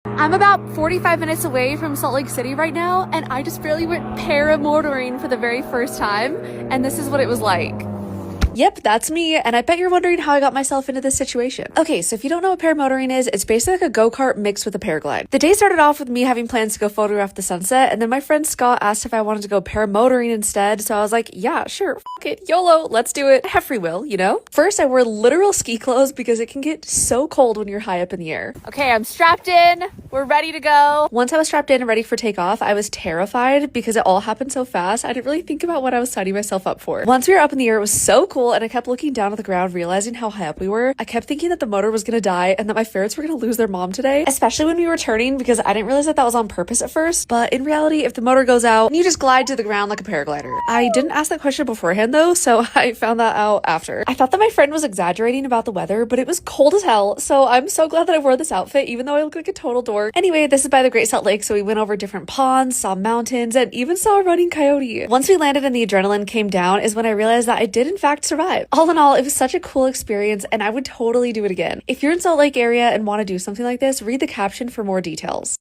I'm about 45 minutes away from Salt Lake City right now, and I just barely went paramotoring for the very first time, and this is what it was like. Yep, that's me, and I bet you're wondering how I got myself into this situation. Okay, so if you don't know what paramotoring is, it's basically like a go-kart mixed with a paraglide. The day started off with me having plans to go photograph the sunset, and then my friend Scott asked if I wanted to go paramotoring instead, so I was like, yeah, sure, fuck it, YOLO, let's do it. I have free will, you know? First, I wore literal ski clothes because it can get so cold when you're high up in the air. Okay, I'm strapped in. We're ready to go. Once I was strapped in and ready for takeoff, I was terrified because it all happened so fast. I didn't really think about what I was signing myself up for. Once we were up in the air, it was so cool, and I kept looking down at the ground, realizing how high up we were. I kept thinking that the motor was gonna die and that my ferrets were gonna lose their mom today, especially when we were turning, because I didn't realize that that was on purpose at first. But in reality, if the motor goes out, you just glide to the ground like a paraglider. I didn't ask that question beforehand though, so I found that out after. I thought that my friend was exaggerating about the weather, but it was cold as hell, so I'm so glad that I wore this outfit, even though I look like a total dork. Anyway, this is by the Great Salt Lake, so we went over different ponds, saw mountains, and even saw a running coyote. Once we landed and the adrenaline came down is when I realized that I did in fact survive. All in all, it was such a cool experience, and I would totally do it again. If you're in Salt Lake area and want to do something like this, read the caption for more details.